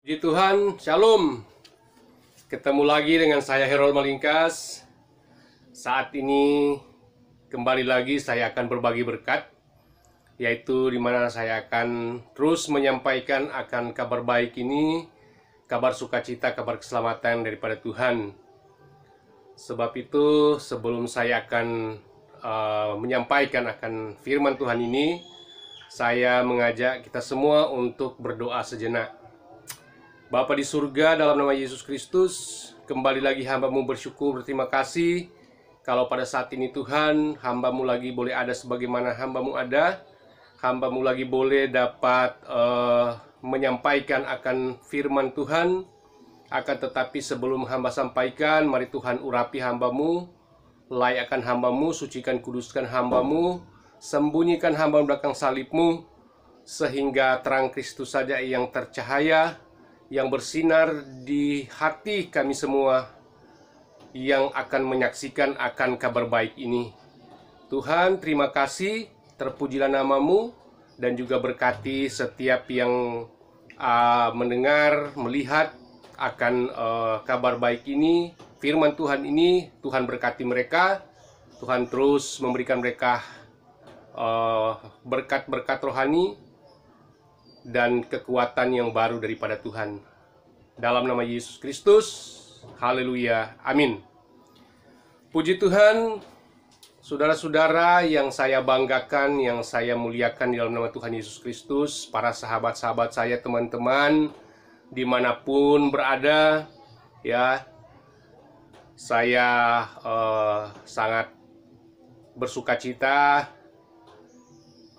Puji Tuhan, Shalom. Ketemu lagi dengan saya Herold Malingkas. Saat ini kembali lagi saya akan berbagi berkat, yaitu di mana saya akan terus menyampaikan akan kabar baik ini, kabar sukacita, kabar keselamatan daripada Tuhan. Sebab itu sebelum saya akan menyampaikan akan firman Tuhan ini, saya mengajak kita semua untuk berdoa sejenak. Bapa di surga, dalam nama Yesus Kristus, kembali lagi hamba-Mu bersyukur, berterima kasih kalau pada saat ini Tuhan, hamba-Mu lagi boleh ada sebagaimana hamba-Mu ada. Hamba-Mu lagi boleh dapat menyampaikan akan firman Tuhan. Akan tetapi sebelum hamba sampaikan, mari Tuhan urapi hamba-Mu, layakkan hamba-Mu, sucikan kuduskan hamba-Mu, sembunyikan hamba belakang salib-Mu, sehingga terang Kristus saja yang tercahaya, yang bersinar di hati kami semua yang akan menyaksikan akan kabar baik ini. Tuhan, terima kasih, terpujilah nama-Mu, dan juga berkati setiap yang mendengar, melihat akan kabar baik ini, firman Tuhan ini. Tuhan berkati mereka, Tuhan terus memberikan mereka berkat-berkat rohani dan kekuatan yang baru daripada Tuhan. Dalam nama Yesus Kristus, haleluya, amin. Puji Tuhan, saudara-saudara yang saya banggakan, yang saya muliakan di dalam nama Tuhan Yesus Kristus, para sahabat-sahabat saya, teman-teman, dimanapun berada, ya, saya sangat bersukacita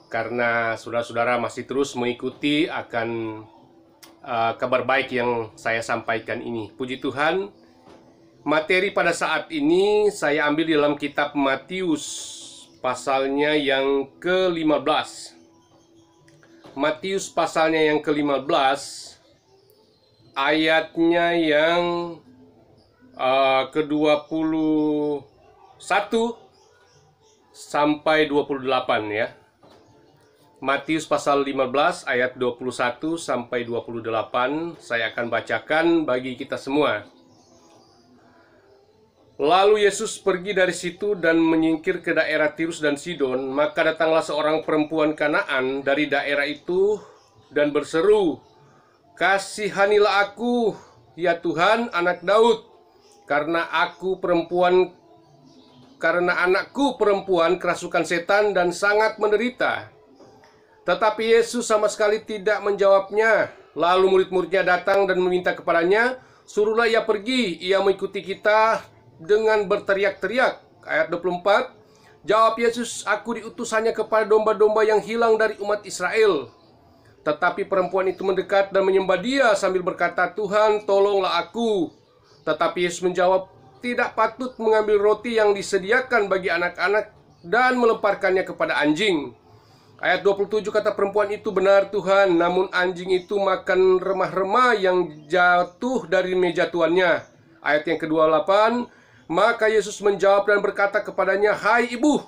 karena saudara-saudara masih terus mengikuti akan kabar baik yang saya sampaikan ini. Puji Tuhan, materi pada saat ini saya ambil di dalam kitab Matius, pasalnya yang ke-15. Matius pasalnya yang ke-15, ayatnya yang ke-21 sampai 28 ya. Matius pasal 15 ayat 21 sampai 28 saya akan bacakan bagi kita semua. Lalu Yesus pergi dari situ dan menyingkir ke daerah Tirus dan Sidon. Maka datanglah seorang perempuan Kanaan dari daerah itu dan berseru, "Kasihanilah aku, ya Tuhan, anak Daud, karena anakku perempuan kerasukan setan dan sangat menderita." Tetapi Yesus sama sekali tidak menjawabnya. Lalu murid-muridnya datang dan meminta kepadanya, "Suruhlah ia pergi, ia mengikuti kita," dengan berteriak-teriak. Ayat 24, jawab Yesus, "Aku diutus hanya kepada domba-domba yang hilang dari umat Israel." Tetapi perempuan itu mendekat dan menyembah Dia sambil berkata, "Tuhan, tolonglah aku." Tetapi Yesus menjawab, "Tidak patut mengambil roti yang disediakan bagi anak-anak dan melemparkannya kepada anjing." Ayat 27 kata perempuan itu, "Benar Tuhan, namun anjing itu makan remah-remah yang jatuh dari meja tuannya." Ayat yang ke-28, maka Yesus menjawab dan berkata kepadanya, "Hai ibu,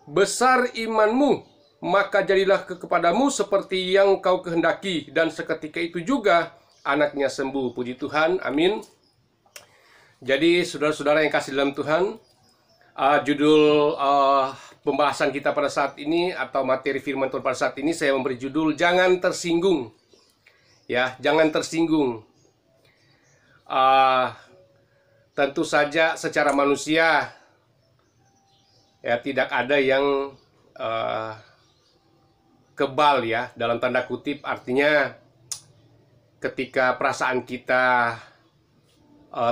besar imanmu, maka jadilah kepadamu seperti yang kau kehendaki." Dan seketika itu juga anaknya sembuh. Puji Tuhan, amin. Jadi saudara-saudara yang kasih dalam Tuhan, judul pembahasan kita pada saat ini atau materi firman Tuhan pada saat ini saya memberi judul "Jangan Tersinggung." Ya, jangan tersinggung. Tentu saja secara manusia ya tidak ada yang kebal ya, dalam tanda kutip, artinya ketika perasaan kita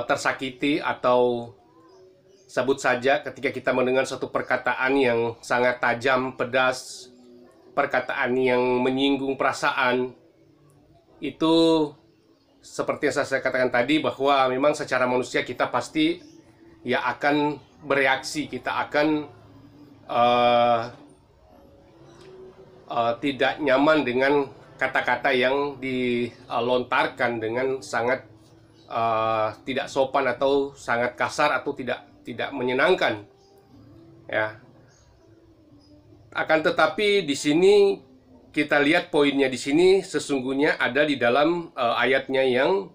tersakiti atau sebut saja ketika kita mendengar suatu perkataan yang sangat tajam, pedas, perkataan yang menyinggung perasaan, itu seperti yang saya katakan tadi, bahwa memang secara manusia kita pasti ya akan bereaksi, kita akan tidak nyaman dengan kata-kata yang dilontarkan dengan sangat tidak sopan atau sangat kasar atau tidak menyenangkan ya. Akan tetapi di sini kita lihat poinnya di sini sesungguhnya ada di dalam ayatnya yang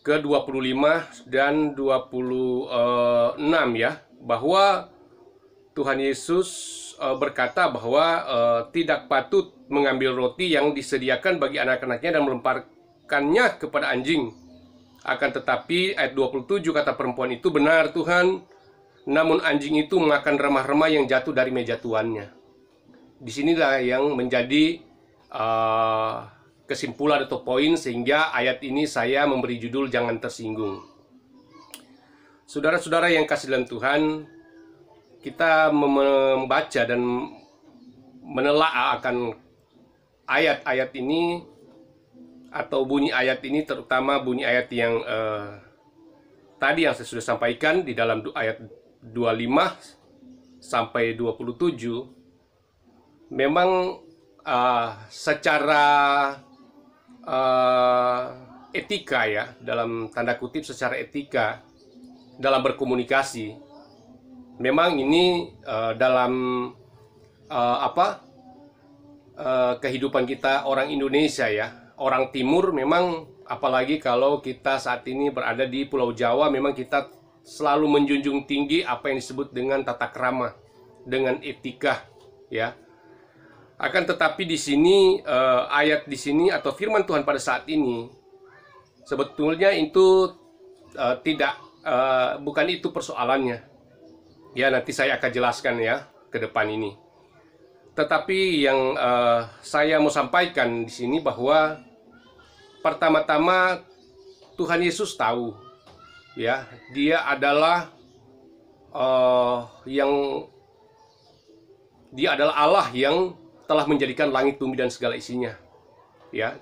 ke-25 dan 26 ya, bahwa Tuhan Yesus berkata bahwa tidak patut mengambil roti yang disediakan bagi anak-anaknya dan melemparkannya kepada anjing. Akan tetapi ayat 27 kata perempuan itu, "Benar Tuhan, namun anjing itu makan remah-remah yang jatuh dari meja tuannya." Disinilah yang menjadi kesimpulan atau poin sehingga ayat ini saya memberi judul "Jangan Tersinggung". Saudara-saudara yang kasih dalam Tuhan, kita membaca dan menelaah akan ayat-ayat ini atau bunyi ayat ini, terutama bunyi ayat yang tadi yang saya sudah sampaikan di dalam ayat 25 sampai 27. Memang secara etika ya, dalam tanda kutip secara etika dalam berkomunikasi, memang ini dalam kehidupan kita orang Indonesia ya, orang Timur, memang apalagi kalau kita saat ini berada di Pulau Jawa, memang kita selalu menjunjung tinggi apa yang disebut dengan tata krama, dengan etika ya. Akan tetapi di sini ayat di sini atau firman Tuhan pada saat ini sebetulnya itu bukan itu persoalannya. Ya, nanti saya akan jelaskan ya ke depan ini. Tetapi yang saya mau sampaikan di sini bahwa pertama-tama Tuhan Yesus tahu ya, dia adalah Allah yang telah menjadikan langit, bumi dan segala isinya. Ya.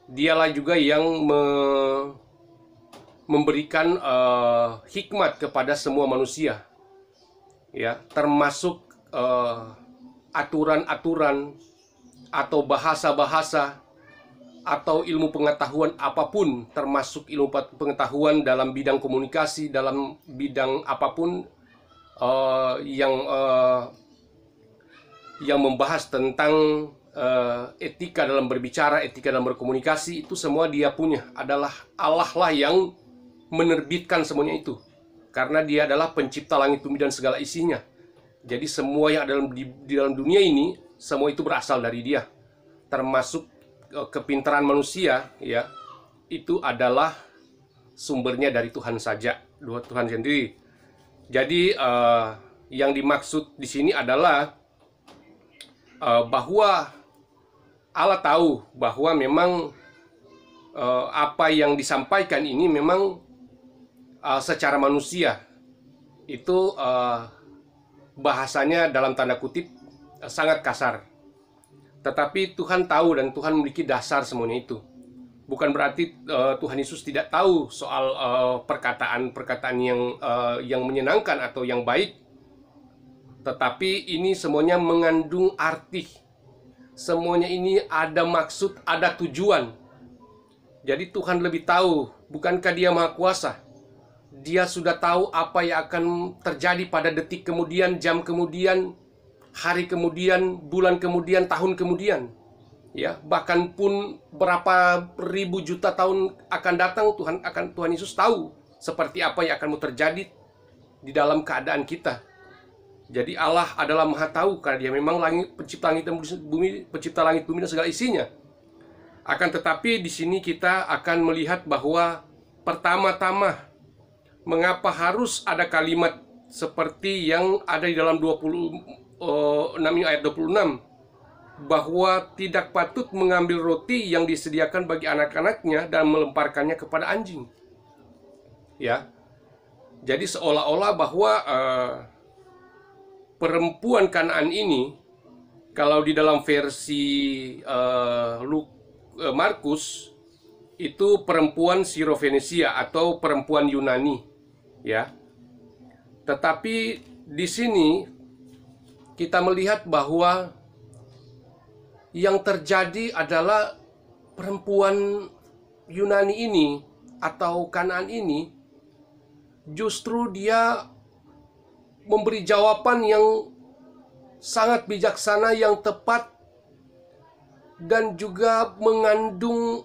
Dialah juga yang memberikan hikmat kepada semua manusia. Ya, termasuk aturan-aturan atau bahasa-bahasa atau ilmu pengetahuan apapun, termasuk ilmu pengetahuan dalam bidang komunikasi, dalam bidang apapun yang membahas tentang etika dalam berbicara, etika dalam berkomunikasi, itu semua dia punya. Adalah Allah lah yang menerbitkan semuanya itu, karena dia adalah pencipta langit, bumi dan segala isinya. Jadi semua yang ada di dalam dunia ini, semua itu berasal dari dia, termasuk kepintaran manusia ya, itu adalah sumbernya dari Tuhan saja, Tuhan sendiri. Jadi yang dimaksud di sini adalah bahwa Allah tahu bahwa memang apa yang disampaikan ini memang secara manusia itu bahasanya dalam tanda kutip sangat kasar. Tetapi Tuhan tahu dan Tuhan memiliki dasar semuanya itu. Bukan berarti Tuhan Yesus tidak tahu soal perkataan-perkataan yang menyenangkan atau yang baik. Tetapi ini semuanya mengandung arti. Semuanya ini ada maksud, ada tujuan. Jadi Tuhan lebih tahu, bukankah Dia Maha Kuasa? Dia sudah tahu apa yang akan terjadi pada detik kemudian, jam kemudian, hari kemudian, bulan kemudian, tahun kemudian. Ya, bahkan pun berapa ribu juta tahun akan datang, Tuhan Yesus tahu seperti apa yang akan terjadi di dalam keadaan kita. Jadi Allah adalah Maha Tahu, karena Dia memang pencipta langit dan bumi, pencipta langit, bumi dan segala isinya. Akan tetapi di sini kita akan melihat bahwa pertama-tama mengapa harus ada kalimat seperti yang ada di dalam 26 ayat 26, bahwa tidak patut mengambil roti yang disediakan bagi anak-anaknya dan melemparkannya kepada anjing. Ya. Jadi seolah-olah bahwa perempuan Kanaan ini, kalau di dalam versi Markus, itu perempuan Sirofenisia atau perempuan Yunani, ya. Tetapi di sini kita melihat bahwa yang terjadi adalah perempuan Yunani ini atau Kanaan ini justru dia memberi jawaban yang sangat bijaksana, yang tepat, dan juga mengandung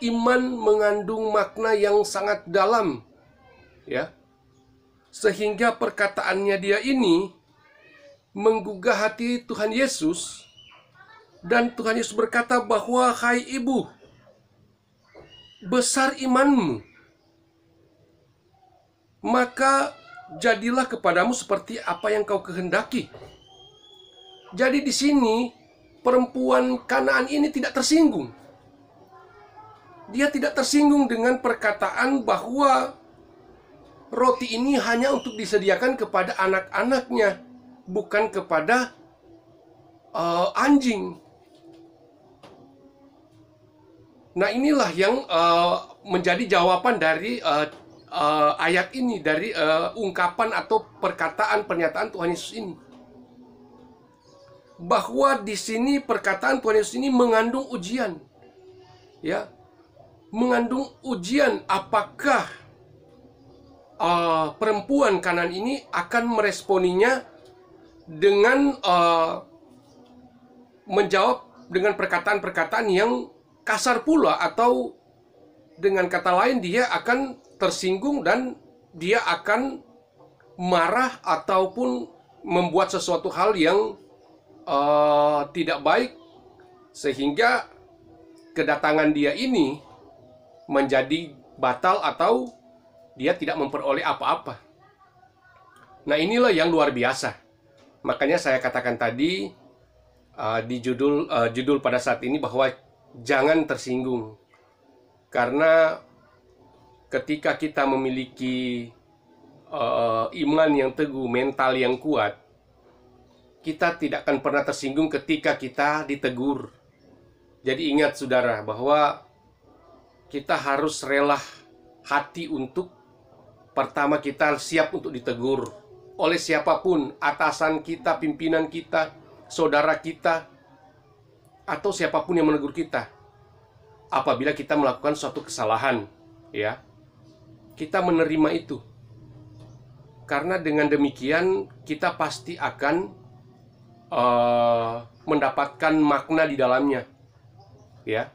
iman, mengandung makna yang sangat dalam, ya. Sehingga perkataannya dia ini menggugah hati Tuhan Yesus, dan Tuhan Yesus berkata bahwa, "Hai ibu, besar imanmu, maka jadilah kepadamu seperti apa yang kau kehendaki." Jadi di sini perempuan Kanaan ini tidak tersinggung. Dia tidak tersinggung dengan perkataan bahwa roti ini hanya untuk disediakan kepada anak-anaknya, bukan kepada anjing. Nah, inilah yang menjadi jawaban dari ayat ini, dari ungkapan atau perkataan pernyataan Tuhan Yesus ini. Bahwa di sini perkataan Tuhan Yesus ini mengandung ujian, ya, mengandung ujian apakah perempuan Kanaan ini akan meresponinya dengan menjawab dengan perkataan-perkataan yang kasar pula, atau dengan kata lain dia akan tersinggung dan dia akan marah ataupun membuat sesuatu hal yang tidak baik, sehingga kedatangan dia ini menjadi batal atau dia tidak memperoleh apa-apa. Nah, inilah yang luar biasa. Makanya saya katakan tadi di judul pada saat ini bahwa jangan tersinggung. Karena ketika kita memiliki iman yang teguh, mental yang kuat, kita tidak akan pernah tersinggung ketika kita ditegur. Jadi ingat saudara, bahwa kita harus rela hati untuk pertama kita siap untuk ditegur oleh siapapun, atasan kita, pimpinan kita, saudara kita, atau siapapun yang menegur kita. Apabila kita melakukan suatu kesalahan, ya, kita menerima itu. Karena dengan demikian kita pasti akan mendapatkan makna di dalamnya, ya.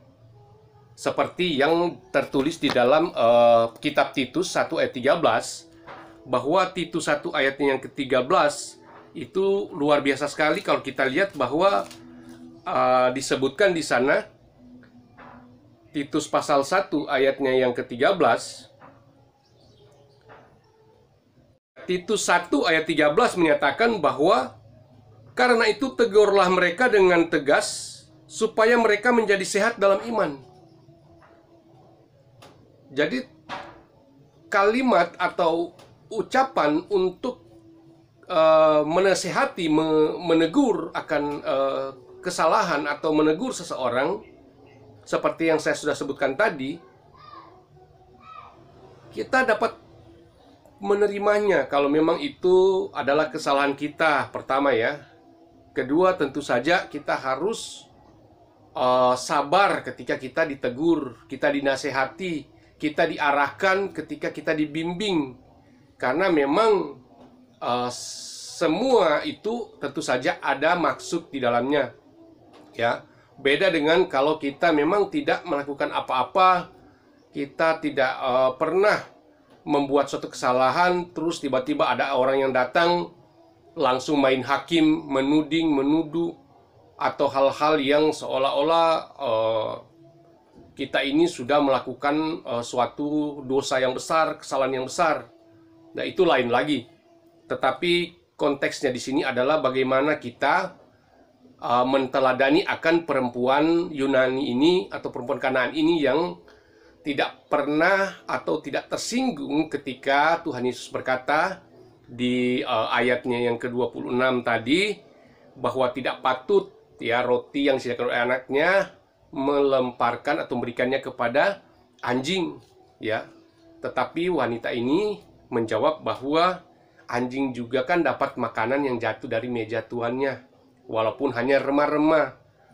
Seperti yang tertulis di dalam kitab Titus 1 ayat 13, bahwa Titus 1 ayatnya yang ke-13 itu luar biasa sekali kalau kita lihat bahwa disebutkan di sana. Titus pasal 1 ayatnya yang ke-13. Titus 1 ayat 13 menyatakan bahwa karena itu tegurlah mereka dengan tegas supaya mereka menjadi sehat dalam iman. Jadi kalimat atau ucapan untuk menasihati, menegur akan kesalahan atau menegur seseorang, seperti yang saya sudah sebutkan tadi, kita dapat menerimanya kalau memang itu adalah kesalahan kita, pertama, ya. Kedua, tentu saja kita harus sabar ketika kita ditegur, kita dinasehati, kita diarahkan ketika kita dibimbing. Karena memang semua itu tentu saja ada maksud di dalamnya, ya. Beda dengan kalau kita memang tidak melakukan apa-apa, kita tidak pernah membuat suatu kesalahan, terus tiba-tiba ada orang yang datang langsung main hakim, menuding, menuduh, atau hal-hal yang seolah-olah kita ini sudah melakukan suatu dosa yang besar, kesalahan yang besar. Nah, itu lain lagi. Tetapi konteksnya di sini adalah bagaimana kita menteladani akan perempuan Yunani ini atau perempuan Kanaan ini yang tidak pernah atau tidak tersinggung ketika Tuhan Yesus berkata di ayatnya yang ke-26 tadi, bahwa tidak patut, ya, roti yang disediakan oleh anaknya melemparkan atau memberikannya kepada anjing, ya. Tetapi wanita ini menjawab bahwa anjing juga kan dapat makanan yang jatuh dari meja tuannya, walaupun hanya remah-remah.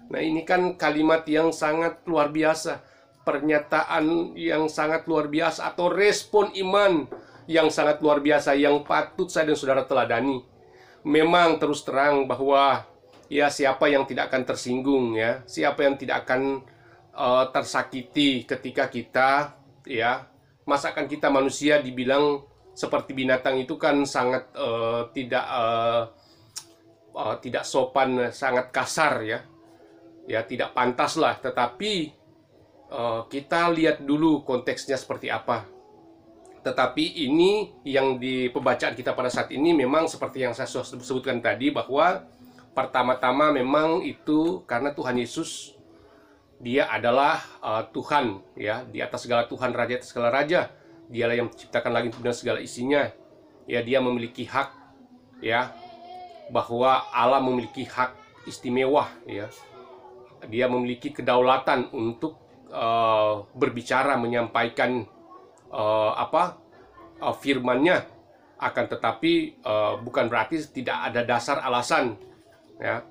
Nah, ini kan kalimat yang sangat luar biasa, pernyataan yang sangat luar biasa, atau respon iman yang sangat luar biasa yang patut saya dan saudara teladani. Memang terus terang bahwa Ya, siapa yang tidak akan tersinggung ya? Siapa yang tidak akan tersakiti ketika kita ya, masakan kita manusia dibilang seperti binatang itu kan sangat tidak sopan, sangat kasar ya. Ya, tidak pantas lah. Tetapi kita lihat dulu konteksnya seperti apa. Tetapi ini yang di pembacaan kita pada saat ini memang seperti yang saya sebutkan tadi, bahwa pertama-tama memang itu karena Tuhan Yesus, dia adalah Tuhan ya, di atas segala Tuhan, raja atas segala raja. Dialah yang menciptakan langit dan segala isinya. Ya, dia memiliki hak ya, bahwa Allah memiliki hak istimewa ya. Dia memiliki kedaulatan untuk berbicara, menyampaikan firman-Nya. Akan tetapi bukan berarti tidak ada dasar alasan ya.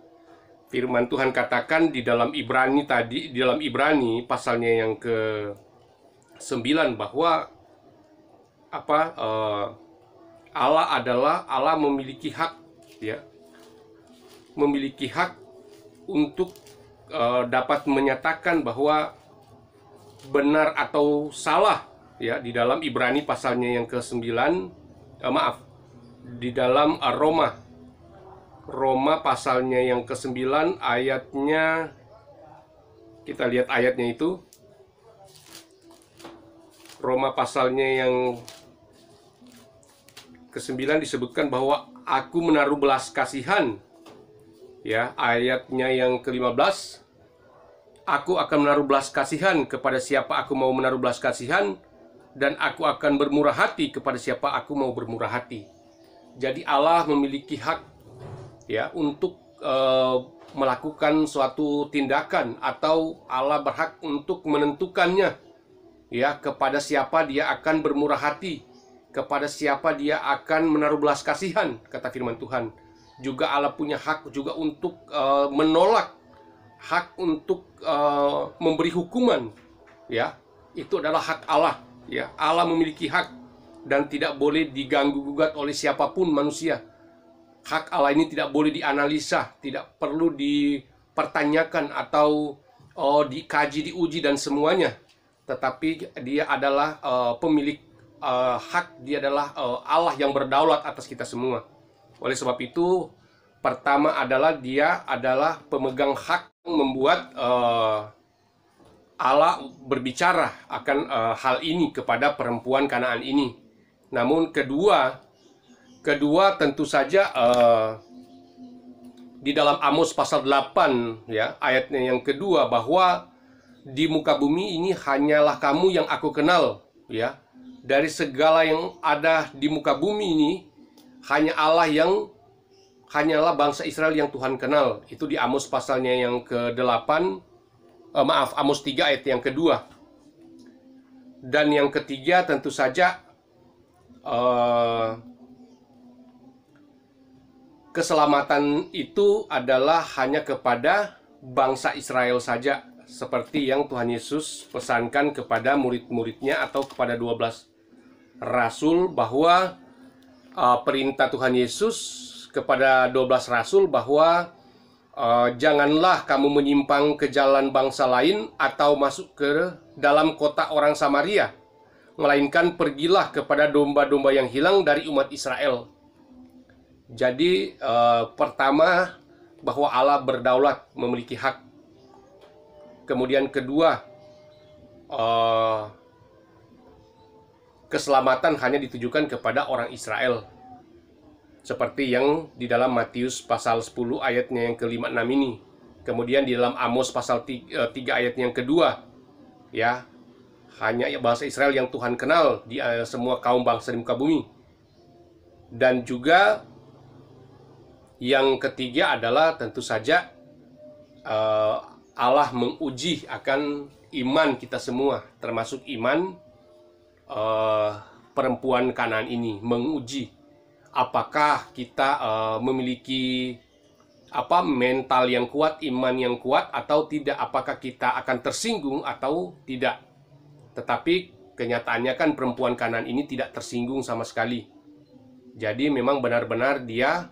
Firman Tuhan katakan di dalam Ibrani tadi, di dalam Ibrani pasalnya yang ke-9, bahwa Allah memiliki hak ya, memiliki hak untuk dapat menyatakan bahwa benar atau salah ya. Di dalam Ibrani pasalnya yang ke-9, di dalam Roma pasalnya yang ke-9 ayatnya, kita lihat ayatnya itu. Roma pasalnya yang ke-9 disebutkan bahwa aku menaruh belas kasihan ya. Ayatnya yang ke-15, aku akan menaruh belas kasihan kepada siapa aku mau menaruh belas kasihan, dan aku akan bermurah hati kepada siapa aku mau bermurah hati. Jadi Allah memiliki hak ya untuk melakukan suatu tindakan, atau Allah berhak untuk menentukannya ya, kepada siapa dia akan bermurah hati, kepada siapa dia akan menaruh belas kasihan, kata firman Tuhan. Juga Allah punya hak juga untuk menolak, hak untuk memberi hukuman ya. Itu adalah hak Allah ya. Allah memiliki hak dan tidak boleh diganggu gugat oleh siapapun manusia. Hak Allah ini tidak boleh dianalisa, tidak perlu dipertanyakan atau dikaji, diuji dan semuanya. Tetapi dia adalah pemilik hak, dia adalah Allah yang berdaulat atas kita semua. Oleh sebab itu, pertama adalah dia adalah pemegang hak membuat Allah berbicara akan hal ini kepada perempuan Kanaan ini. Namun kedua tentu saja di dalam Amos pasal 8 ya, ayatnya yang kedua, bahwa di muka bumi ini hanyalah kamu yang aku kenal ya. Dari segala yang ada di muka bumi ini, hanyalah bangsa Israel yang Tuhan kenal. Itu di Amos pasalnya yang ke-8, Amos 3 ayat yang kedua. Dan yang ketiga tentu saja keselamatan itu adalah hanya kepada bangsa Israel saja, seperti yang Tuhan Yesus pesankan kepada murid-muridnya atau kepada 12 rasul, bahwa perintah Tuhan Yesus kepada 12 rasul bahwa janganlah kamu menyimpang ke jalan bangsa lain atau masuk ke dalam kota orang Samaria, melainkan pergilah kepada domba-domba yang hilang dari umat Israel. Jadi pertama, bahwa Allah berdaulat, memiliki hak. Kemudian kedua, keselamatan hanya ditujukan kepada orang Israel, seperti yang di dalam Matius pasal 10 ayatnya yang ke-5-6 ini. Kemudian di dalam Amos pasal 3 ayatnya yang kedua ya, hanya bangsa Israel yang Tuhan kenal di semua kaum bangsa di muka bumi. Dan juga yang ketiga adalah tentu saja Allah menguji akan iman kita semua, termasuk iman perempuan Kanaan ini, menguji apakah kita memiliki mental yang kuat, iman yang kuat atau tidak, apakah kita akan tersinggung atau tidak. Tetapi kenyataannya kan perempuan Kanaan ini tidak tersinggung sama sekali. Jadi memang benar-benar dia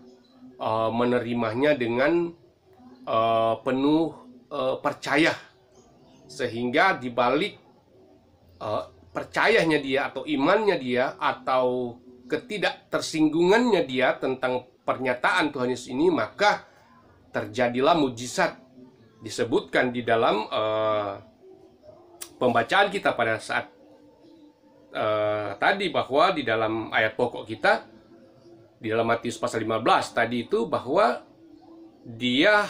menerimanya dengan penuh percaya, sehingga dibalik percayanya dia atau imannya dia atau ketidaktersinggungannya dia tentang pernyataan Tuhan Yesus ini, maka terjadilah mujizat. Disebutkan di dalam pembacaan kita pada saat tadi, bahwa di dalam ayat pokok kita di dalam Matius pasal 15 tadi itu, bahwa dia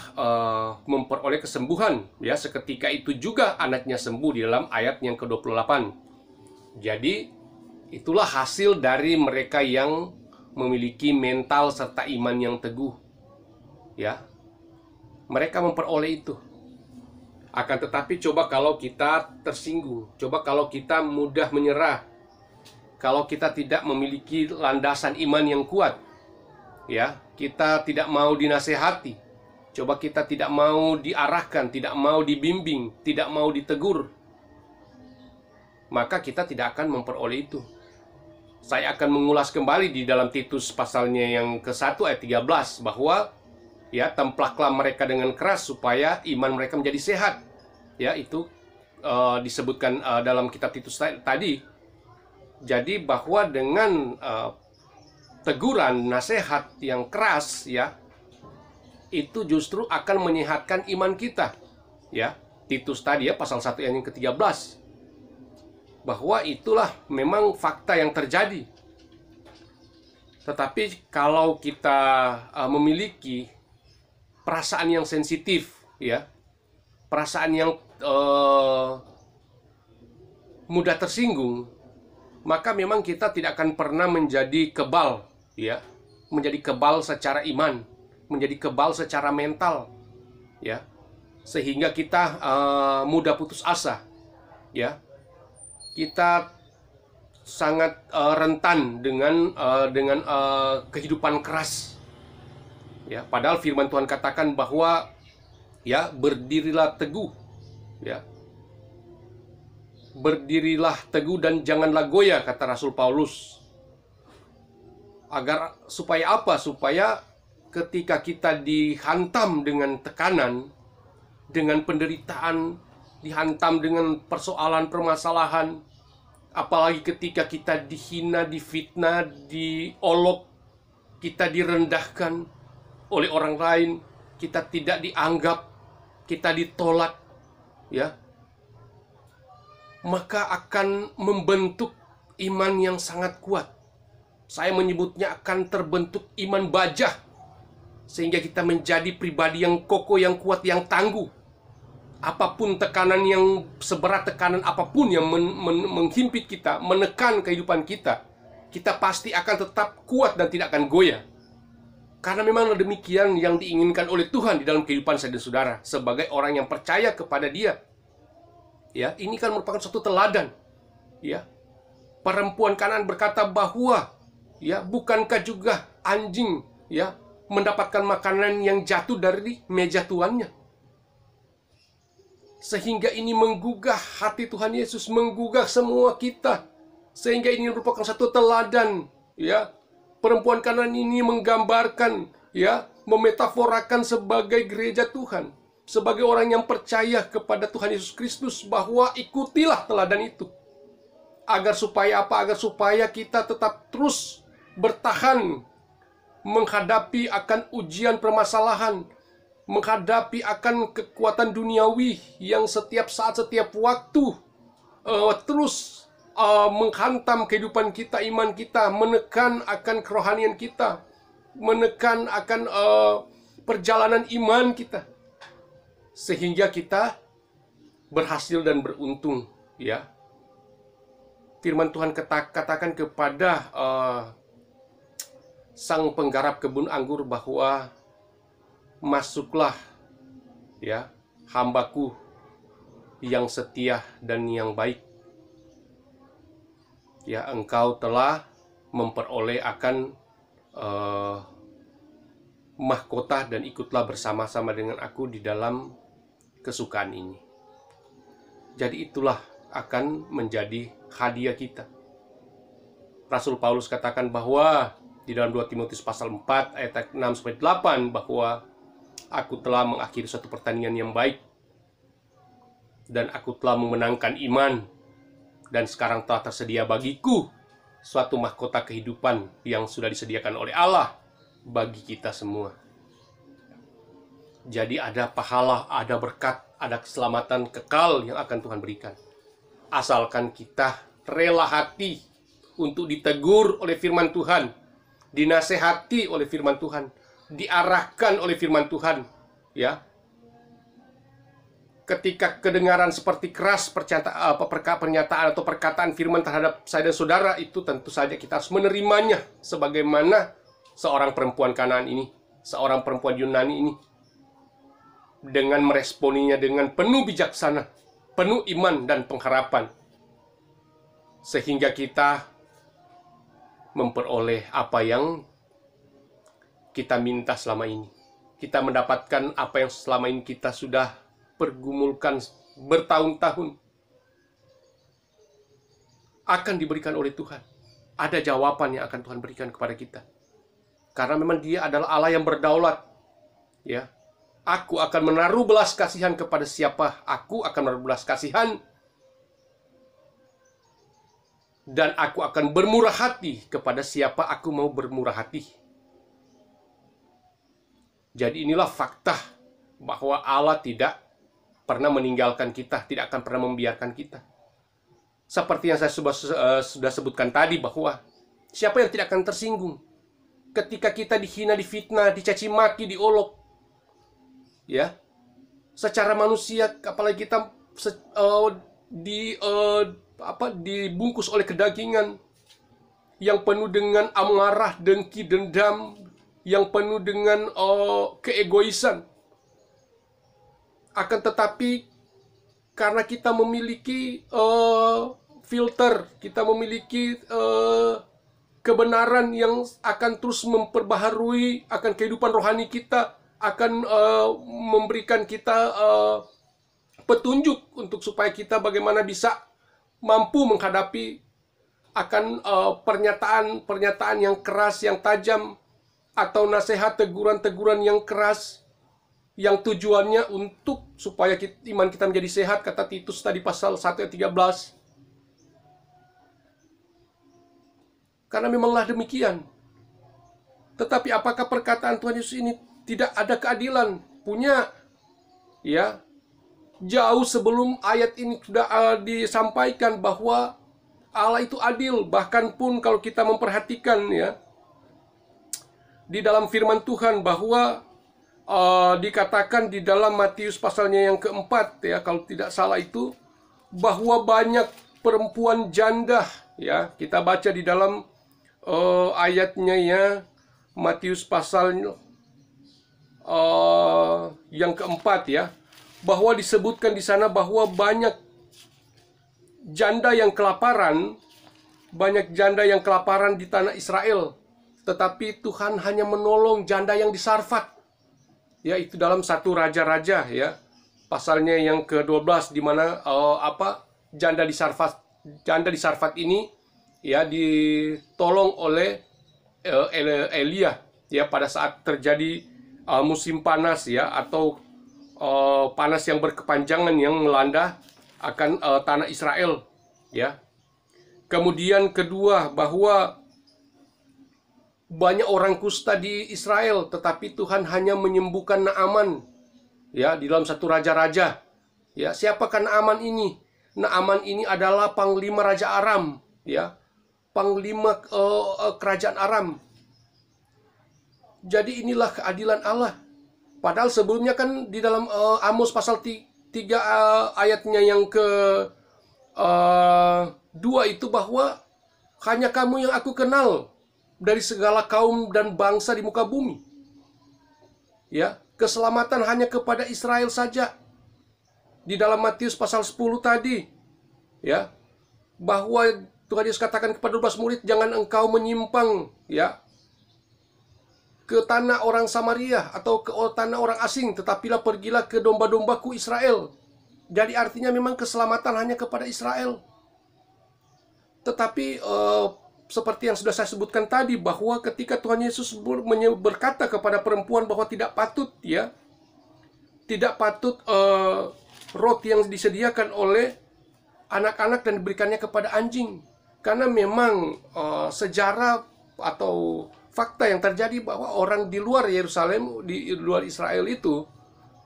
memperoleh kesembuhan, ya, seketika itu juga anaknya sembuh di dalam ayat yang ke-28. Jadi itulah hasil dari mereka yang memiliki mental serta iman yang teguh, ya. Mereka memperoleh itu. Akan tetapi coba kalau kita tersinggung, coba kalau kita mudah menyerah, kalau kita tidak memiliki landasan iman yang kuat, ya, kita tidak mau dinasehati, coba kita tidak mau diarahkan, tidak mau dibimbing, tidak mau ditegur, maka kita tidak akan memperoleh itu. Saya akan mengulas kembali di dalam Titus pasalnya yang ke-1 ayat 13, bahwa ya, templaklah mereka dengan keras supaya iman mereka menjadi sehat. Ya, itu disebutkan dalam kitab Titus tadi. Jadi bahwa dengan teguran, nasihat yang keras, ya, itu justru akan menyehatkan iman kita. Ya, Titus tadi, ya, pasal 1 ayat yang ke-13. Bahwa itulah memang fakta yang terjadi. Tetapi kalau kita memiliki perasaan yang sensitif, ya, perasaan yang mudah tersinggung, maka memang kita tidak akan pernah menjadi kebal, ya, menjadi kebal secara iman, menjadi kebal secara mental, ya, sehingga kita mudah putus asa, ya. Kita sangat rentan dengan kehidupan keras, ya. Padahal firman Tuhan katakan bahwa, ya, berdirilah teguh, ya, berdirilah teguh dan janganlah goyah, kata Rasul Paulus. Agar supaya apa? Supaya ketika kita dihantam dengan tekanan, dengan penderitaan, dihantam dengan persoalan permasalahan, apalagi ketika kita dihina, difitnah, diolok, kita direndahkan oleh orang lain, kita tidak dianggap, kita ditolak, ya, maka akan membentuk iman yang sangat kuat. Saya menyebutnya akan terbentuk iman bajah, sehingga kita menjadi pribadi yang kokoh, yang kuat, yang tangguh. Apapun tekanan, yang seberat tekanan apapun yang menghimpit kita, menekan kehidupan kita, kita pasti akan tetap kuat dan tidak akan goyah. Karena memang demikian yang diinginkan oleh Tuhan di dalam kehidupan saya dan saudara sebagai orang yang percaya kepada Dia. Ya, ini kan merupakan suatu teladan. Ya, perempuan Kanaan berkata bahwa, ya, bukankah juga anjing, ya, mendapatkan makanan yang jatuh dari meja tuannya? Sehingga ini menggugah hati Tuhan Yesus, menggugah semua kita. Sehingga ini merupakan satu teladan, ya. Perempuan Kanaan ini menggambarkan, ya, memetaforakan sebagai gereja Tuhan, sebagai orang yang percaya kepada Tuhan Yesus Kristus, bahwa ikutilah teladan itu. Agar supaya apa? Agar supaya kita tetap terus bertahan menghadapi akan ujian permasalahan, menghadapi akan kekuatan duniawi yang setiap saat, setiap waktu terus menghantam kehidupan kita, iman kita, menekan akan kerohanian kita, menekan akan perjalanan iman kita, sehingga kita berhasil dan beruntung, ya. Firman Tuhan katakan kepada sang penggarap kebun anggur bahwa masuklah, ya, hambaku yang setia dan yang baik. Ya, engkau telah memperoleh akan mahkota dan ikutlah bersama-sama dengan aku di dalam kesukaan ini. Jadi itulah akan menjadi hadiah kita. Rasul Paulus katakan bahwa di dalam 2 Timotius pasal 4 ayat 6-8 bahwa aku telah mengakhiri suatu pertandingan yang baik, dan aku telah memenangkan iman, dan sekarang telah tersedia bagiku suatu mahkota kehidupan yang sudah disediakan oleh Allah bagi kita semua. Jadi ada pahala, ada berkat, ada keselamatan kekal yang akan Tuhan berikan. Asalkan kita rela hati untuk ditegur oleh firman Tuhan, dinasehati oleh firman Tuhan, diarahkan oleh firman Tuhan, ya. Ketika kedengaran seperti keras pernyataan atau perkataan firman terhadap saya dan saudara, itu tentu saja kita harus menerimanya sebagaimana seorang perempuan Kanaan ini, seorang perempuan Yunani ini, dengan meresponinya dengan penuh bijaksana, penuh iman dan pengharapan, sehingga kita memperoleh apa yang kita minta selama ini. Kita mendapatkan apa yang selama ini kita sudah pergumulkan bertahun-tahun, akan diberikan oleh Tuhan. Ada jawaban yang akan Tuhan berikan kepada kita, karena memang Dia adalah Allah yang berdaulat, ya. Aku akan menaruh belas kasihan kepada siapa aku akan menaruh belas kasihan, dan aku akan bermurah hati kepada siapa aku mau bermurah hati. Jadi inilah fakta bahwa Allah tidak pernah meninggalkan kita, tidak akan pernah membiarkan kita. Seperti yang saya sudah sebutkan tadi, bahwa siapa yang tidak akan tersinggung ketika kita dihina, difitnah, dicaci maki, diolok, ya, secara manusia, apalagi kita dibungkus oleh kedagingan yang penuh dengan amarah, dengki, dendam, yang penuh dengan keegoisan. Akan tetapi karena kita memiliki filter, kita memiliki kebenaran yang akan terus memperbaharui akan kehidupan rohani kita, akan memberikan kita petunjuk untuk supaya kita bagaimana bisa mampu menghadapi akan pernyataan-pernyataan yang keras, yang tajam, atau nasihat, teguran-teguran yang keras, yang tujuannya untuk supaya iman kita menjadi sehat, kata Titus tadi pasal 1 ayat 13. Karena memanglah demikian. Tetapi apakah perkataan Tuhan Yesus ini tidak ada keadilan? Punya, ya. Jauh sebelum ayat ini sudah disampaikan bahwa Allah itu adil. Bahkan pun kalau kita memperhatikan, ya, di dalam firman Tuhan bahwa dikatakan di dalam Matius pasalnya yang keempat, ya, kalau tidak salah itu, bahwa banyak perempuan janda, ya. Kita baca di dalam ayatnya, ya, Matius pasal yang keempat, ya, bahwa disebutkan di sana bahwa banyak janda yang kelaparan, di tanah Israel, tetapi Tuhan hanya menolong janda yang di Sarfat, ya, itu dalam 1 Raja-Raja, ya, pasalnya yang ke-12, di mana janda di Sarfat ini, ya, ditolong oleh Elia, ya, pada saat terjadi musim panas, ya, atau panas yang berkepanjangan yang melanda akan tanah Israel, ya. Kemudian kedua, bahwa banyak orang kusta di Israel, tetapi Tuhan hanya menyembuhkan Naaman, ya, di dalam 1 Raja-Raja. Ya, siapakah Naaman ini? Naaman ini adalah panglima Raja Aram, ya, panglima kerajaan Aram. Jadi inilah keadilan Allah. Padahal sebelumnya kan di dalam Amos pasal 3 ayatnya yang ke-2 itu, bahwa hanya kamu yang aku kenal dari segala kaum dan bangsa di muka bumi. Ya, keselamatan hanya kepada Israel saja. Di dalam Matius pasal 10 tadi, ya, bahwa Tuhan Yesus katakan kepada 12 murid, jangan engkau menyimpang, ya, ke tanah orang Samaria atau ke tanah orang asing, tetapilah pergilah ke domba-dombaku Israel. Jadi artinya memang keselamatan hanya kepada Israel. Tetapi seperti yang sudah saya sebutkan tadi, bahwa ketika Tuhan Yesus berkata kepada perempuan bahwa tidak patut, ya, tidak patut roti yang disediakan oleh anak-anak dan diberikannya kepada anjing. Karena memang sejarah atau fakta yang terjadi bahwa orang di luar Yerusalem, di luar Israel itu,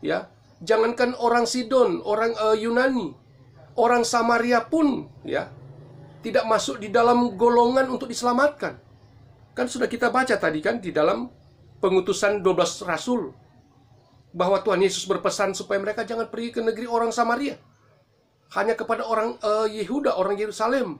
ya, jangankan orang Sidon, orang Yunani, orang Samaria pun, ya, tidak masuk di dalam golongan untuk diselamatkan. Kan sudah kita baca tadi kan di dalam pengutusan 12 rasul, bahwa Tuhan Yesus berpesan supaya mereka jangan pergi ke negeri orang Samaria, hanya kepada orang Yehuda, orang Yerusalem.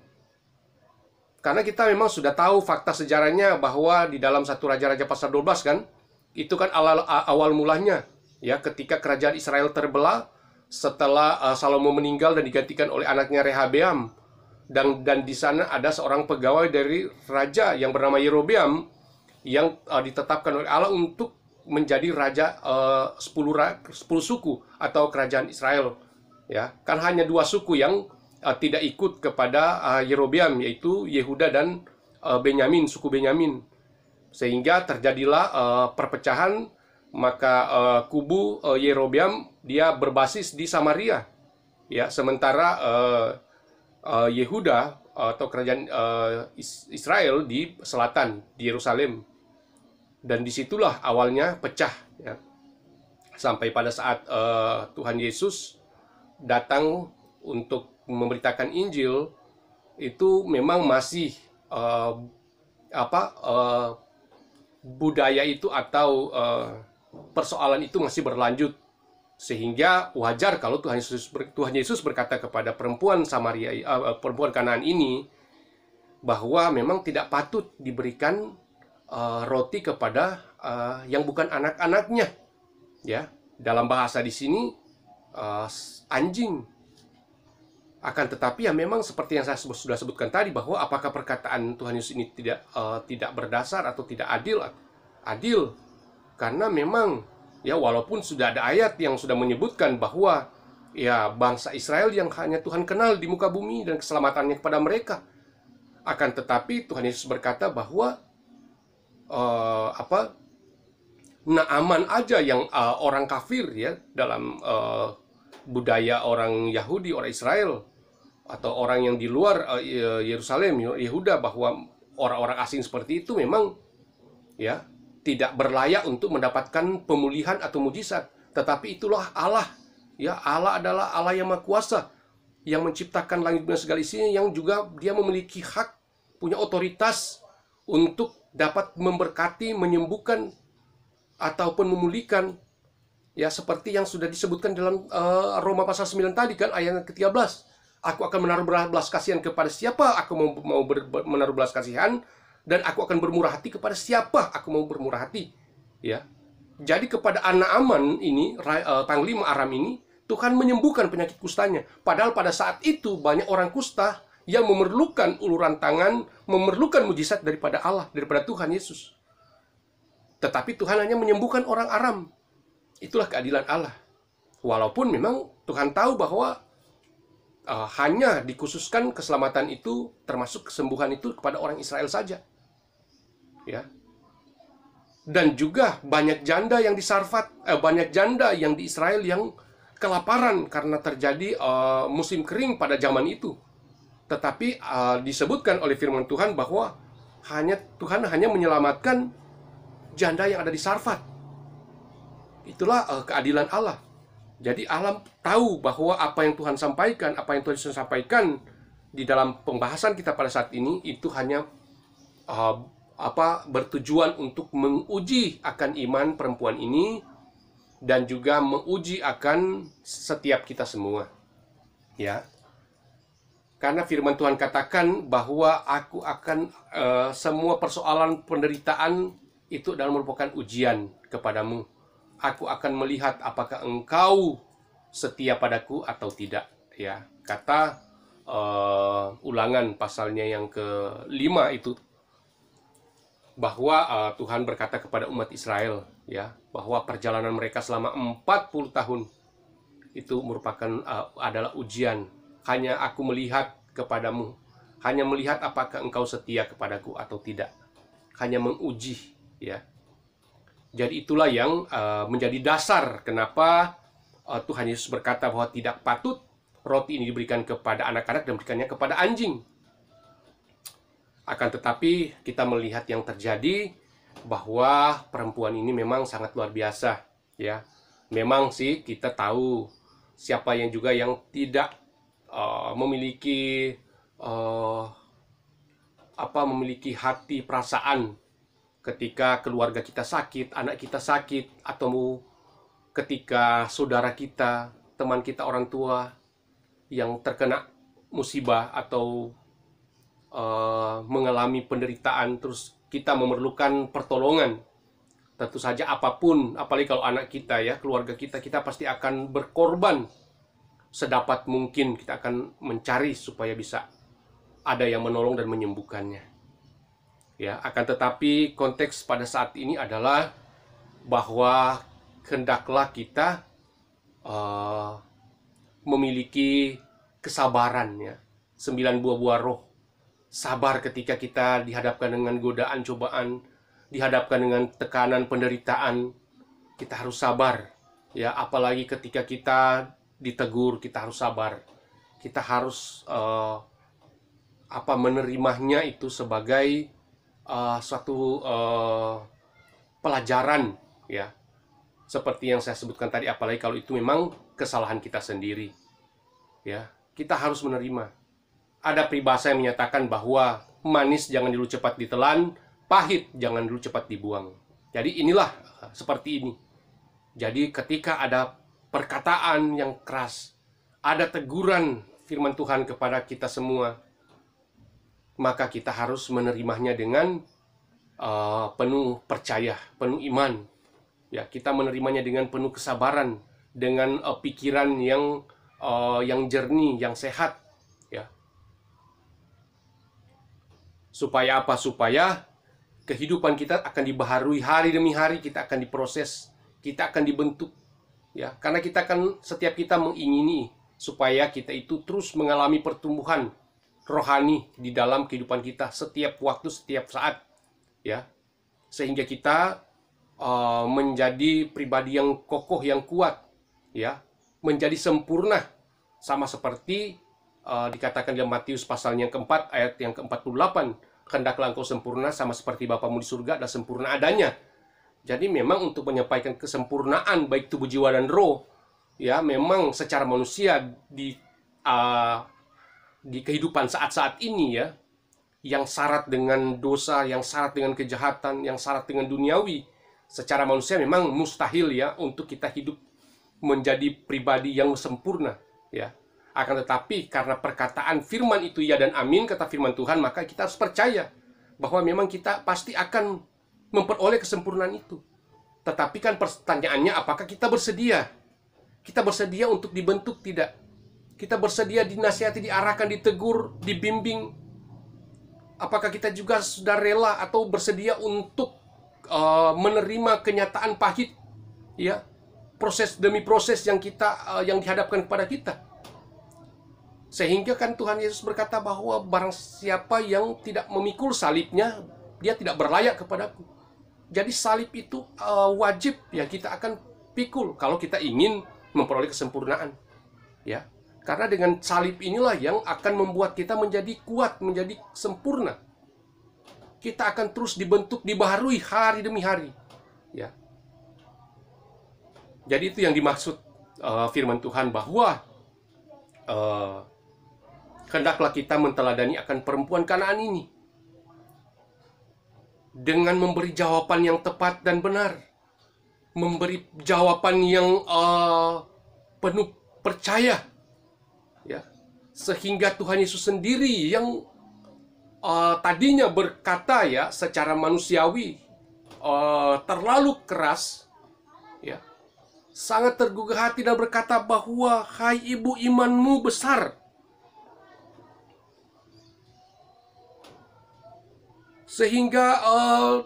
Karena kita memang sudah tahu fakta sejarahnya bahwa di dalam 1 Raja-Raja pasal 12 kan, itu kan awal mulanya, ya, ketika kerajaan Israel terbelah setelah Salomo meninggal dan digantikan oleh anaknya Rehabeam. Dan di sana ada seorang pegawai dari raja yang bernama Yerobeam yang ditetapkan oleh Allah untuk menjadi raja 10 suku atau kerajaan Israel, ya. Kan hanya 2 suku yang tidak ikut kepada Yerobeam, yaitu Yehuda dan Benyamin, suku Benyamin. Sehingga terjadilah perpecahan, maka kubu Yerobeam dia berbasis di Samaria, ya, sementara Yehuda atau kerajaan Israel di selatan, di Yerusalem. Dan disitulah awalnya pecah, ya. Sampai pada saat Tuhan Yesus datang untuk memberitakan Injil, itu memang masih budaya itu atau persoalan itu masih berlanjut. Sehingga wajar kalau Tuhan Yesus berkata kepada perempuan Samaria, perempuan Kanaan ini, bahwa memang tidak patut diberikan roti kepada yang bukan anak-anaknya, ya. Dalam bahasa di sini anjing. Akan tetapi ya memang seperti yang saya sudah sebutkan tadi, bahwa apakah perkataan Tuhan Yesus ini tidak berdasar atau tidak adil? Adil, karena memang, ya, walaupun sudah ada ayat yang sudah menyebutkan bahwa, ya, bangsa Israel yang hanya Tuhan kenal di muka bumi dan keselamatannya kepada mereka. Akan tetapi Tuhan Yesus berkata bahwa Naaman aja yang orang kafir, ya, dalam budaya orang Yahudi, orang Israel, atau orang yang di luar Yerusalem, Yehuda, bahwa orang-orang asing seperti itu memang, ya, tidak berlayak untuk mendapatkan pemulihan atau mujizat. Tetapi itulah Allah, ya, Allah adalah Allah yang Maha Kuasa, yang menciptakan langit dan segala isinya, yang juga dia memiliki hak, punya otoritas untuk dapat memberkati, menyembuhkan, ataupun memulihkan, ya, seperti yang sudah disebutkan dalam Roma pasal 9 tadi kan, ayat ke-13. Aku akan menaruh belas kasihan kepada siapa aku mau menaruh belas kasihan, dan aku akan bermurah hati kepada siapa aku mau bermurah hati, ya. Jadi kepada Naaman ini, panglima Aram ini, Tuhan menyembuhkan penyakit kustanya. Padahal pada saat itu banyak orang kusta yang memerlukan uluran tangan, memerlukan mujizat daripada Allah, daripada Tuhan Yesus. Tetapi Tuhan hanya menyembuhkan orang Aram. Itulah keadilan Allah. Walaupun memang Tuhan tahu bahwa hanya dikhususkan keselamatan itu, termasuk kesembuhan itu, kepada orang Israel saja, ya. Dan juga banyak janda yang banyak janda yang di Israel yang kelaparan karena terjadi musim kering pada zaman itu. Tetapi disebutkan oleh firman Tuhan bahwa Tuhan hanya menyelamatkan janda yang ada di Sarfat. Itulah keadilan Allah. Jadi Allah tahu bahwa apa yang Tuhan sampaikan, apa yang Tuhan sampaikan di dalam pembahasan kita pada saat ini, itu hanya bertujuan untuk menguji akan iman perempuan ini, dan juga menguji akan setiap kita semua, ya. Karena firman Tuhan katakan bahwa aku akan semua persoalan penderitaan itu adalah merupakan ujian kepadamu. Aku akan melihat apakah engkau setia padaku atau tidak, ya. Kata Ulangan pasalnya yang ke-5 itu, bahwa Tuhan berkata kepada umat Israel, ya, bahwa perjalanan mereka selama 40 tahun itu merupakan adalah ujian. Hanya aku melihat kepadamu, hanya melihat apakah engkau setia kepadaku atau tidak. Hanya menguji, ya. Jadi itulah yang menjadi dasar kenapa Tuhan Yesus berkata bahwa tidak patut roti ini diberikan kepada anak-anak dan diberikannya kepada anjing. Akan tetapi kita melihat yang terjadi bahwa perempuan ini memang sangat luar biasa, ya. Memang sih kita tahu siapa yang juga yang tidak memiliki memiliki hati perasaan ketika keluarga kita sakit, anak kita sakit, atau ketika saudara kita, teman kita, orang tua yang terkena musibah atau mengalami penderitaan, terus kita memerlukan pertolongan. Tentu saja apapun, apalagi kalau anak kita, ya, keluarga kita, kita pasti akan berkorban sedapat mungkin. Kita akan mencari supaya bisa ada yang menolong dan menyembuhkannya. Ya, akan tetapi konteks pada saat ini adalah bahwa hendaklah kita memiliki kesabaran, ya. 9 buah roh. Sabar ketika kita dihadapkan dengan godaan, cobaan, dihadapkan dengan tekanan, penderitaan. Kita harus sabar, ya. Apalagi ketika kita ditegur, kita harus sabar. Kita harus menerimanya itu sebagai suatu pelajaran, ya. Seperti yang saya sebutkan tadi, apalagi kalau itu memang kesalahan kita sendiri, ya. Kita harus menerima. Ada peribahasa yang menyatakan bahwa manis jangan dulu cepat ditelan, pahit jangan dulu cepat dibuang. Jadi inilah seperti ini. Jadi ketika ada perkataan yang keras, ada teguran firman Tuhan kepada kita semua, maka kita harus menerimanya dengan penuh percaya, penuh iman. Ya, kita menerimanya dengan penuh kesabaran, dengan pikiran yang jernih, yang sehat, ya. Supaya apa? Supaya kehidupan kita akan dibaharui hari demi hari, kita akan diproses, kita akan dibentuk, ya. Karena setiap kita mengingini supaya kita itu terus mengalami pertumbuhan rohani di dalam kehidupan kita setiap waktu, setiap saat, ya. Sehingga kita menjadi pribadi yang kokoh, yang kuat, ya, menjadi sempurna, sama seperti dikatakan dalam Matius pasal yang keempat ayat yang ke-48, hendaklah engkau sempurna sama seperti Bapamu di surga adalah sempurna adanya. Jadi memang untuk menyampaikan kesempurnaan baik tubuh, jiwa, dan roh, ya, memang secara manusia di kehidupan saat-saat ini, ya, yang syarat dengan dosa, yang syarat dengan kejahatan, yang syarat dengan duniawi, secara manusia memang mustahil, ya, untuk kita hidup menjadi pribadi yang sempurna, ya. Akan tetapi karena perkataan firman itu ya dan amin, kata firman Tuhan, maka kita harus percaya bahwa memang kita pasti akan memperoleh kesempurnaan itu. Tetapi kan pertanyaannya, apakah kita bersedia? Kita bersedia untuk dibentuk, tidak? Kita bersedia dinasihati, diarahkan, ditegur, dibimbing. Apakah kita juga sudah rela atau bersedia untuk menerima kenyataan pahit, ya, proses demi proses yang dihadapkan kepada kita? Sehingga kan Tuhan Yesus berkata bahwa barang siapa yang tidak memikul salibnya, dia tidak berlayak kepadaku. Jadi salib itu wajib, ya, kita akan pikul kalau kita ingin memperoleh kesempurnaan, ya. Karena dengan salib inilah yang akan membuat kita menjadi kuat, menjadi sempurna. Kita akan terus dibentuk, dibaharui hari demi hari, ya. Jadi itu yang dimaksud firman Tuhan bahwa hendaklah kita menteladani akan perempuan Kanaan ini dengan memberi jawaban yang tepat dan benar, memberi jawaban yang penuh percaya, ya, sehingga Tuhan Yesus sendiri yang tadinya berkata, ya, secara manusiawi terlalu keras, ya, sangat tergugah hati dan berkata bahwa, hai ibu, imanmu besar. Sehingga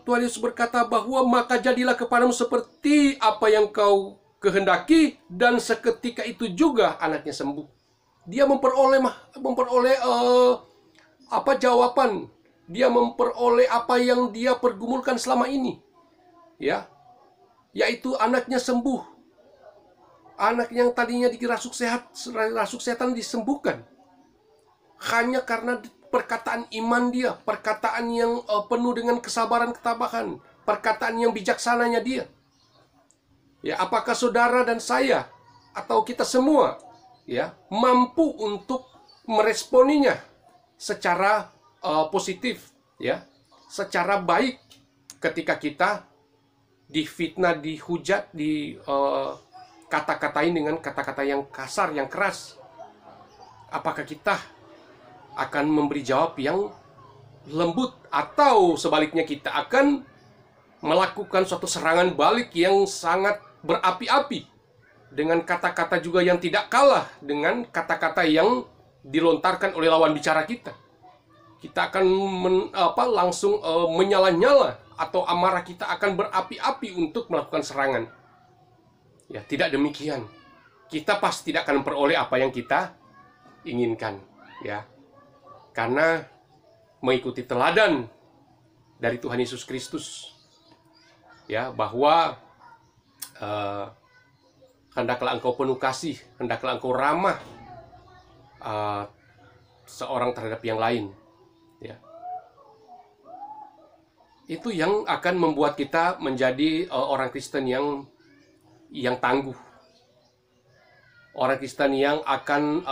Tuhan Yesus berkata bahwa maka jadilah kepadamu seperti apa yang kau kehendaki, dan seketika itu juga anaknya sembuh. Dia memperoleh jawaban. Dia memperoleh apa yang dia pergumulkan selama ini, ya, yaitu anaknya sembuh. Anak yang tadinya dirasuk setan disembuhkan. Hanya karena perkataan iman dia, perkataan yang penuh dengan kesabaran ketabahan, perkataan yang bijaksananya dia. Ya, apakah saudara dan saya atau kita semua ya mampu untuk meresponinya secara positif, ya, secara baik ketika kita difitnah, dihujat, kata-katain dengan kata-kata yang kasar, yang keras? Apakah kita akan memberi jawab yang lembut, atau sebaliknya kita akan melakukan suatu serangan balik yang sangat berapi-api dengan kata-kata juga yang tidak kalah dengan kata-kata yang dilontarkan oleh lawan bicara kita? Kita akan langsung menyala-nyala, atau amarah kita akan berapi-api untuk melakukan serangan? Ya, tidak demikian. Kita pasti tidak akan memperoleh apa yang kita inginkan, ya. Karena mengikuti teladan dari Tuhan Yesus Kristus, ya, bahwa hendaklah engkau penuh kasih, hendaklah engkau ramah seorang terhadap yang lain, ya. Itu yang akan membuat kita menjadi orang Kristen yang tangguh, orang Kristen yang akan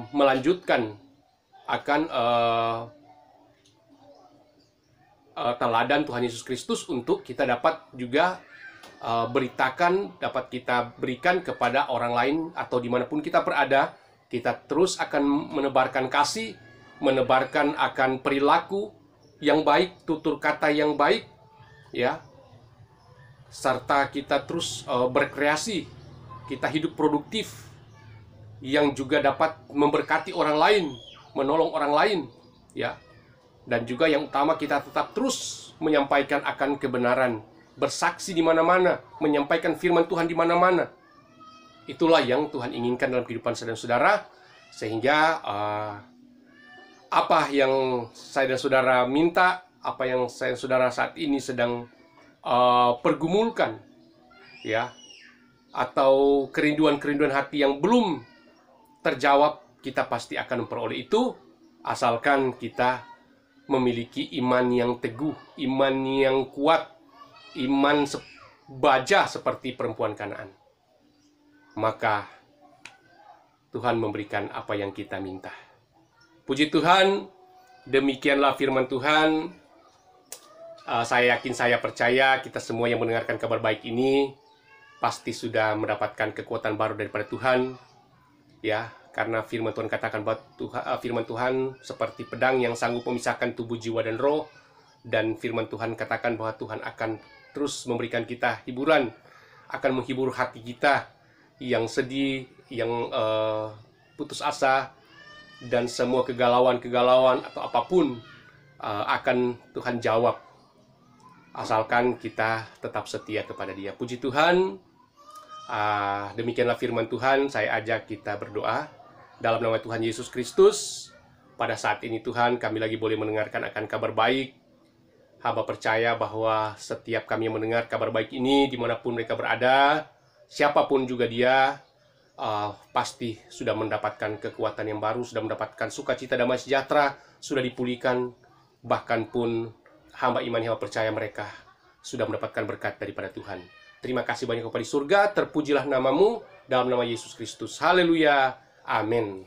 melanjutkan akan teladan Tuhan Yesus Kristus untuk kita dapat juga beritakan, dapat kita berikan kepada orang lain atau dimanapun kita berada. Kita terus akan menebarkan kasih, menebarkan akan perilaku yang baik, tutur kata yang baik, ya, serta kita terus berkreasi, kita hidup produktif yang juga dapat memberkati orang lain, menolong orang lain, ya. Dan juga yang utama, kita tetap terus menyampaikan akan kebenaran, bersaksi di mana-mana, menyampaikan firman Tuhan di mana-mana. Itulah yang Tuhan inginkan dalam kehidupan saya dan saudara, sehingga apa yang saya dan saudara minta, apa yang saya dan saudara saat ini sedang pergumulkan, ya, atau kerinduan-kerinduan hati yang belum terjawab, kita pasti akan memperoleh itu, asalkan kita memiliki iman yang teguh, iman yang kuat, iman baja seperti perempuan Kanaan. Maka Tuhan memberikan apa yang kita minta. Puji Tuhan, demikianlah firman Tuhan. Saya yakin, saya percaya kita semua yang mendengarkan kabar baik ini pasti sudah mendapatkan kekuatan baru daripada Tuhan, ya, karena firman Tuhan katakan bahwa firman Tuhan seperti pedang yang sanggup memisahkan tubuh, jiwa, dan roh. Dan firman Tuhan katakan bahwa Tuhan akan terus memberikan kita hiburan, akan menghibur hati kita yang sedih, yang putus asa, dan semua kegalauan atau apapun akan Tuhan jawab, asalkan kita tetap setia kepada Dia. Puji Tuhan. Demikianlah firman Tuhan. Saya ajak kita berdoa dalam nama Tuhan Yesus Kristus. Pada saat ini Tuhan, kami lagi boleh mendengarkan akan kabar baik. Hamba percaya bahwa setiap kami yang mendengar kabar baik ini, dimanapun mereka berada, siapapun juga dia, pasti sudah mendapatkan kekuatan yang baru, sudah mendapatkan sukacita, damai sejahtera, sudah dipulihkan. Bahkan pun hamba percaya mereka sudah mendapatkan berkat daripada Tuhan. Terima kasih banyak kepada surga, terpujilah namamu, dalam nama Yesus Kristus. Haleluya, amin.